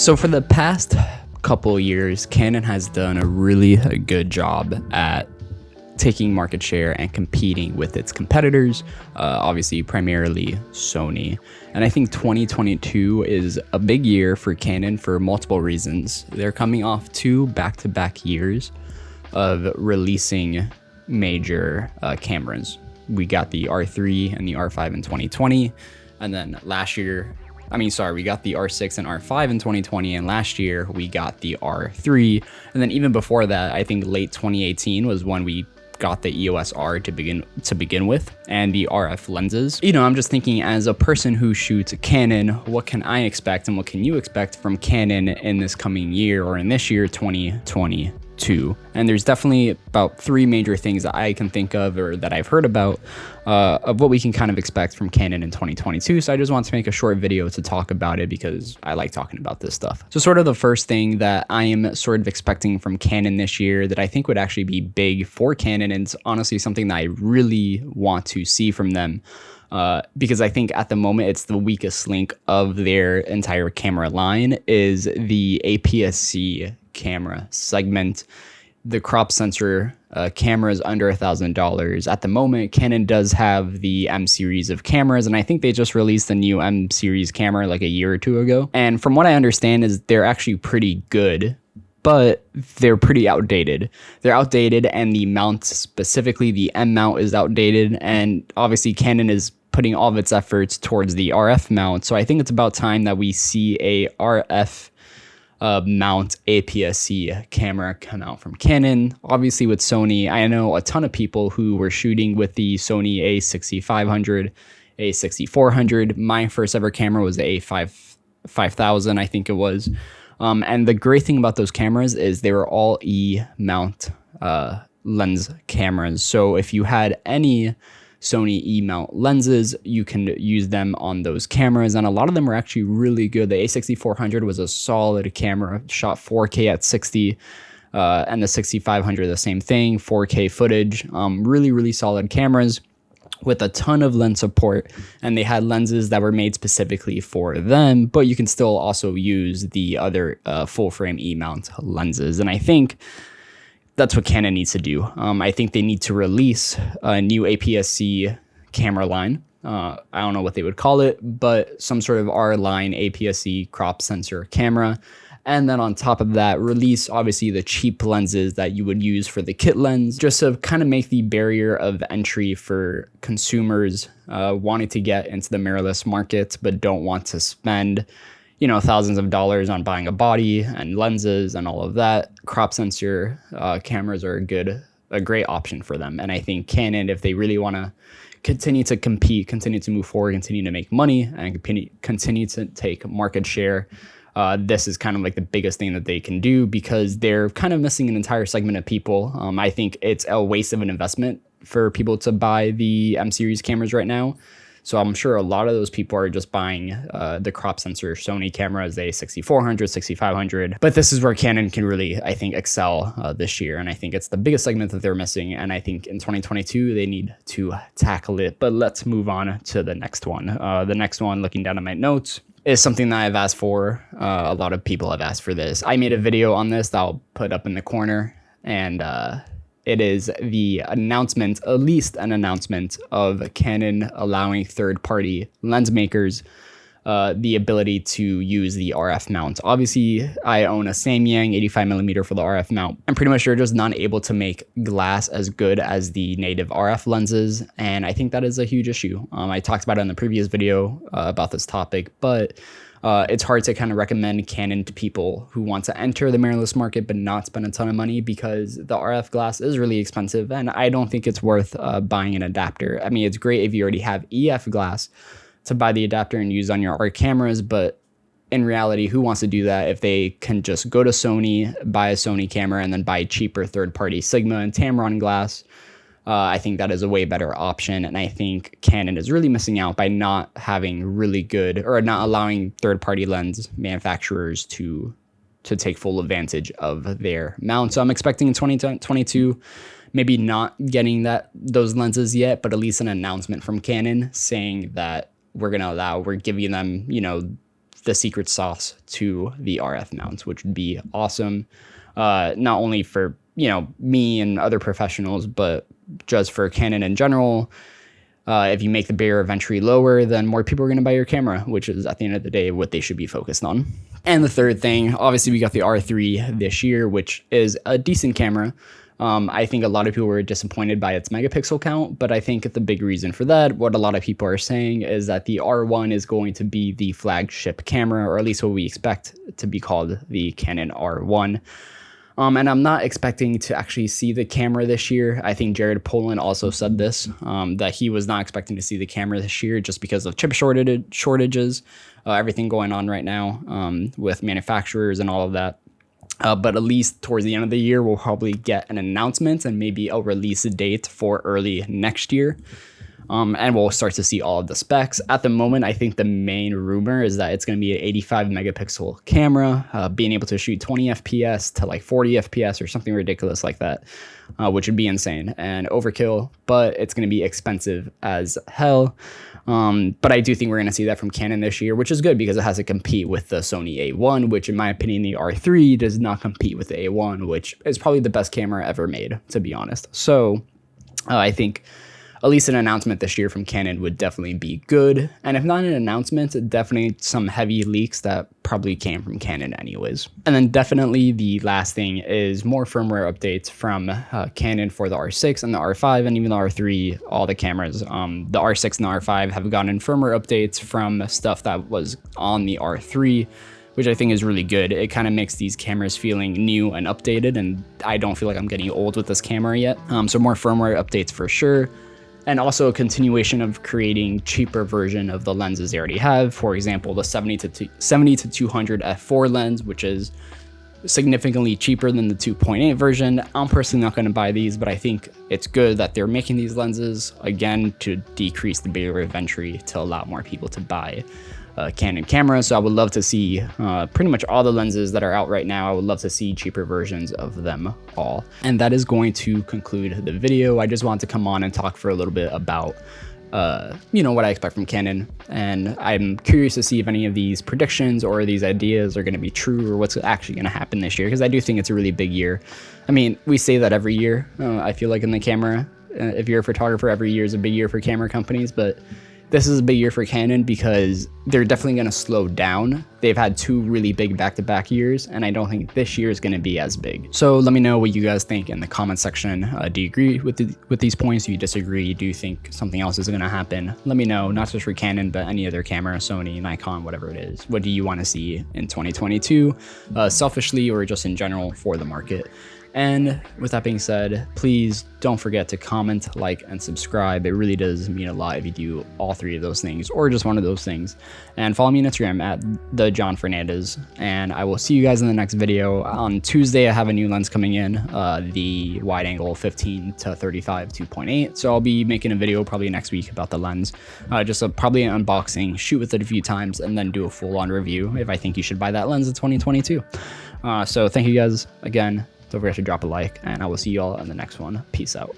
So for the past couple years, Canon has done a really good job at taking market share and competing with its competitors, obviously primarily Sony. And I think 2022 is a big year for Canon for multiple reasons. They're coming off 2 back-to-back years of releasing major cameras. We got the R3 and the R5 in 2020, and then we got the R6 and R5 in 2020, and last year we got the R3. And then even before that, I think late 2018 was when we got the EOS R to begin with, and the RF lenses. You know, I'm just thinking, as a person who shoots Canon, what can I expect and what can you expect from Canon in this coming year, or in this year, 2022? And there's definitely about 3 major things that I can think of, or that I've heard about, of what we can kind of expect from Canon in 2022. So I just want to make a short video to talk about it because I like talking about this stuff. So sort of the first thing that I am sort of expecting from Canon this year that I think would actually be big for Canon, and it's honestly something that I really want to see from them, because I think at the moment it's the weakest link of their entire camera line, is the APS-C camera segment. The crop sensor cameras under $1,000. At the moment, Canon does have the M series of cameras, and I think they just released the new M series camera like a year or 2 ago. And from what I understand is they're actually pretty good, but they're pretty outdated. They're outdated, and the mount, specifically the M mount, is outdated. And obviously Canon is putting all of its efforts towards the RF mount. So I think it's about time that we see a RF mount APS-C camera come out from Canon. Obviously with Sony, I know a ton of people who were shooting with the Sony A6500, A6400. My first ever camera was the A5000, I think it was. And the great thing about those cameras is they were all E-mount lens cameras. So if you had any Sony E-mount lenses, you can use them on those cameras, and a lot of them are actually really good. The A6400 was a solid camera, shot 4K at 60, and the 6500 the same thing, 4K footage. Really solid cameras with a ton of lens support, and they had lenses that were made specifically for them, but you can still also use the other full frame E-mount lenses. And I think that's what Canon needs to do. I think they need to release a new APS-C camera line. I don't know what they would call it, but some sort of R-line APS-C crop sensor camera. And then on top of that, release obviously the cheap lenses that you would use for the kit lens, just to kind of make the barrier of entry for consumers wanting to get into the mirrorless market, but don't want to spend, you know, thousands of dollars on buying a body and lenses and all of that. Crop sensor cameras are a great option for them. And I think Canon, if they really want to continue to compete, continue to move forward, continue to make money, and continue to take market share, this is kind of like the biggest thing that they can do, because they're kind of missing an entire segment of people. I think it's a waste of an investment for people to buy the M series cameras right now. So I'm sure a lot of those people are just buying the crop sensor Sony cameras, the A6400, 6500. But this is where Canon can really, I think, excel this year. And I think it's the biggest segment that they're missing. And I think in 2022, they need to tackle it. But let's move on to the next one. The next one, looking down at my notes, is something that I've asked for. A lot of people have asked for this. I made a video on this that I'll put up in the corner. And it is the announcement, at least an announcement, of Canon allowing third-party lens makers the ability to use the RF mount. Obviously, I own a Samyang 85mm for the RF mount. I'm pretty much sure just not able to make glass as good as the native RF lenses, and I think that is a huge issue. I talked about it in the previous video about this topic, but it's hard to kind of recommend Canon to people who want to enter the mirrorless market but not spend a ton of money, because the RF glass is really expensive, and I don't think it's worth buying an adapter. I mean, it's great if you already have EF glass to buy the adapter and use on your R cameras, but in reality, who wants to do that if they can just go to Sony, buy a Sony camera, and then buy cheaper third-party Sigma and Tamron glass? I think that is a way better option, and I think Canon is really missing out by not having really good, or not allowing third-party lens manufacturers to take full advantage of their mount. So I'm expecting in 2022, maybe not getting those lenses yet, but at least an announcement from Canon saying that we're giving them, the secret sauce to the RF mounts, which would be awesome. Not only for, me and other professionals, but just for Canon in general. If you make the barrier of entry lower, then more people are going to buy your camera, which is at the end of the day what they should be focused on. And the third thing, obviously we got the R3 this year, which is a decent camera. I think a lot of people were disappointed by its megapixel count, but I think the big reason for that, what a lot of people are saying, is that the R1 is going to be the flagship camera, or at least what we expect to be called the Canon R1. And I'm not expecting to actually see the camera this year. I think Jared Polin also said this, that he was not expecting to see the camera this year just because of chip shortages, everything going on right now with manufacturers and all of that. But at least towards the end of the year, we'll probably get an announcement and maybe a release date for early next year. And we'll start to see all of the specs. At the moment, I think the main rumor is that it's going to be an 85 megapixel camera, being able to shoot 20 FPS to like 40 FPS or something ridiculous like that, which would be insane and overkill, but it's going to be expensive as hell. But I do think we're going to see that from Canon this year, which is good because it has to compete with the Sony A1, which in my opinion, the R3 does not compete with the A1, which is probably the best camera ever made, to be honest. So I think at least an announcement this year from Canon would definitely be good. And if not an announcement, definitely some heavy leaks that probably came from Canon anyways. And then definitely the last thing is more firmware updates from Canon for the R6 and the R5 and even the R3, all the cameras. The R6 and the R5 have gotten firmware updates from stuff that was on the R3, which I think is really good. It kind of makes these cameras feeling new and updated, and I don't feel like I'm getting old with this camera yet. So more firmware updates for sure. And also a continuation of creating cheaper version of the lenses they already have. For example, the 70 to 200 f4 lens, which is significantly cheaper than the 2.8 version. I'm personally not going to buy these, but I think it's good that they're making these lenses, again, to decrease the barrier of entry to allow more people to buy Canon cameras. So I would love to see pretty much all the lenses that are out right now. I would love to see cheaper versions of them all. And that is going to conclude the video. I just wanted to come on and talk for a little bit about what I expect from Canon. And I'm curious to see if any of these predictions or these ideas are going to be true or what's actually going to happen this year, because I do think it's a really big year. I mean, we say that every year, I feel like in the camera, if you're a photographer, every year is a big year for camera companies, but this is a big year for Canon because they're definitely going to slow down. They've had two really big back-to-back years, and I don't think this year is going to be as big. So let me know what you guys think in the comment section. Do you agree with these points? Do you disagree? Do you think something else is going to happen? Let me know, not just for Canon, but any other camera, Sony, Nikon, whatever it is. What do you want to see in 2022, selfishly or just in general for the market? And with that being said, please don't forget to comment, like, and subscribe. It really does mean a lot if you do all three of those things or just one of those things. And follow me on Instagram at @TheJohnFernandez. And I will see you guys in the next video. On Tuesday, I have a new lens coming in, the wide angle 15 to 35 2.8. So I'll be making a video probably next week about the lens. Probably an unboxing, shoot with it a few times, and then do a full-on review if I think you should buy that lens in 2022. So thank you guys again. Don't forget to drop a like, and I will see you all in the next one. Peace out.